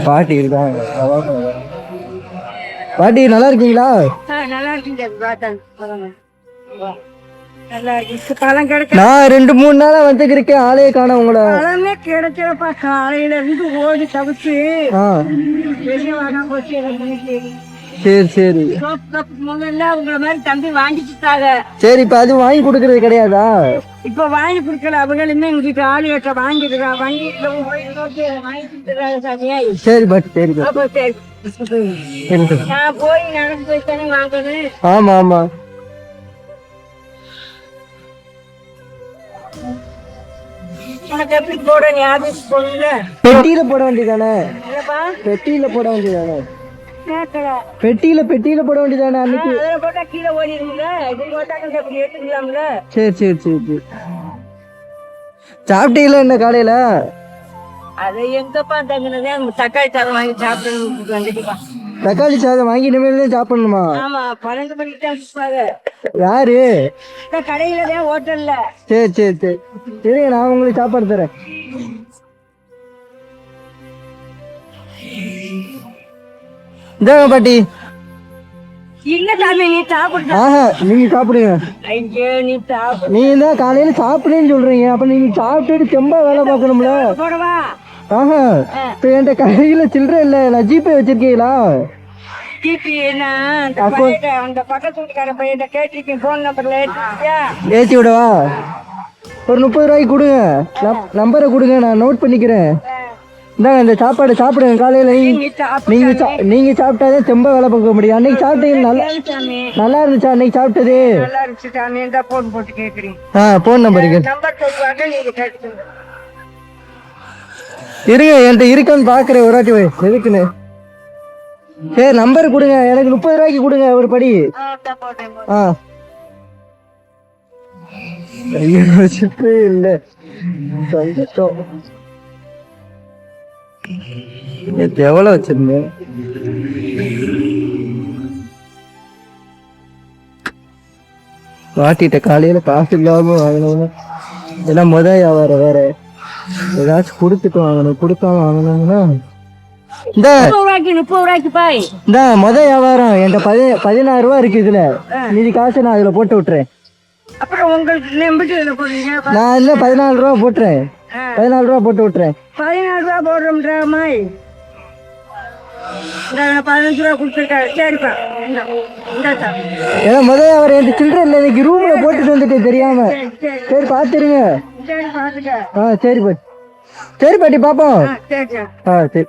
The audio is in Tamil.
பாட்டி இருக்காங்க. பாட்டி நல்லா இருக்கீங்களா? நல்லா இருக்கீங்க. நான் 2-3 நாளா வந்துருக்கேன், ஆளையே காணோம் உங்களை. பழமே கிடைச்சப்பா, காலையில இருந்து ஓடி தவிச்சு வெளியே வர போச்சு. சரி சரி முதல்ல உங்களை மாதிரி தம்பி வாங்கிச்சுட்டாங்க. சரி, இப்ப அது வாங்கி கொடுக்கறது கிடையாதா? இப்ப வாங்கி கொடுக்கல, அவங்களுமே எங்களுக்கு ஆளு ஏற்ற வாங்கிடுறான். வாங்கிட்டு வாங்கி கொடுத்துறாங்க சாமியா. சரி பாட்டி, சரி அப்போ சரி, நான் போய் நடந்து போய் தானே வாங்கணும். ஆமா ஆமா. உனக்கு எப்படி போட நீ ஆபீஸ் போடல? பெட்டியில போட வேண்டியதானே? பெட்டியில போட வேண்டியதானே? பெட்டியில போட வேண்டியதானே? அன்னைக்கு போட்டா கீழே ஓடிடும்ல, இது போட்டாங்க அப்படி எடுத்துக்கலாம்ல. சரி சரி சரி சரி. சாப்பிட்டீங்களா என்ன காலையில? அதை எங்கப்பா தங்கினதே தக்காளி சாதம் வாங்கி சாப்பிட்டு வந்துட்டுப்பா. தக்காளி சாதம் வாங்கி இனிமேல் தான் சாப்பிடணுமா? ஆமா, 12 மணிக்கு தான் கொடுப்பாங்க. யாரு? கடையில தான், ஹோட்டல்ல. சரி சரி சரி சரி, நான் உங்களுக்கு சாப்பாடு தரேன். இந்தாங்க பாட்டி. இல்ல சாமி, நீ சாப்பிடு. ஆஹா, நீங்க சாப்பிடுங்க. நீ சாப்பிடு. நீங்க தான் காலையில சாப்பிடுன்னு சொல்றீங்க, அப்ப நீங்க சாப்பிட்டுட்டு தெம்பா வேலை பார்க்கணும்ல. போடவா? ஆஹா, இப்ப என்கிட்ட கையில சில்லற இல்ல, நான் ஜிபே வச்சிருக்கீங்களா? ஜிபே அந்த பக்கத்து வீட்டுக்கார பையன் கேட்டிருக்கேன், போன் நம்பர்ல ஏற்றி விடவா? ஒரு 30 ரூபாய்க்கு கொடுங்க, நம்பரை கொடுங்க, நான் நோட் பண்ணிக்கிறேன். இந்தாங்க, இந்த சாப்பாடு சாப்பிடுங்க. காலையில நீங்க சாப்பிட்டாதான் தெம்ப வேலை பார்க்க முடியும். அன்னைக்கு சாப்பிட்டீங்க நல்லா இருந்துச்சா? அன்னைக்கு சாப்பிட்டது நல்லா இருந்துச்சு சாமி. இந்த போன் போட்டு கேக்குறீங்க. போன் நம்பருக்கு நம்பர் சொல்லுவாங்க, நீங்க கேட்டுங்க. இருங்க, என்கிட்ட இருக்கான்னு பாக்குறேன் ஒரு வாட்டி. எதுக்குன்னு? சரி, நம்பர் கொடுங்க, எனக்கு 30 ரூபாய்க்கு கொடுங்க ஒரு படி. இல்ல எவ்வளவு வச்சிருந்தேன்? பாட்டிட்ட காலையில காசு இல்லாம வாங்கணும். இதெல்லாம் வியாபாரம் வேற, ஏதாச்சும் கொடுத்துட்டு வாங்கணும். கொடுக்காம வாங்கணும்னா இந்த 30 ரூபாய்க்கு பாய். இந்த வியாபாரம் என்கிட்ட 16 ரூபா இருக்கு. இதுல மீதி காசு நான் அதுல போட்டு விட்டுறேன். அப்புறம் உங்களுக்கு நான் இல்ல 14 ரூபா போட்டுறேன். 14 ரூபா போட்டு விட்டுறேன். 14 ரூபா போடுறோம்டா மாய். 15 ரூபா கொடுத்துருக்காரு. சரிப்பா, ஏன்னா வியாபாரம் என்கிட்ட சில்லற இல்லை, இன்னைக்கு ரூம்ல போட்டுட்டு வந்துட்டு தெரியாம. சரி பாத்துருங்க. சரி பாட்டி. சரி பாட்டி, பாப்போம். சரி.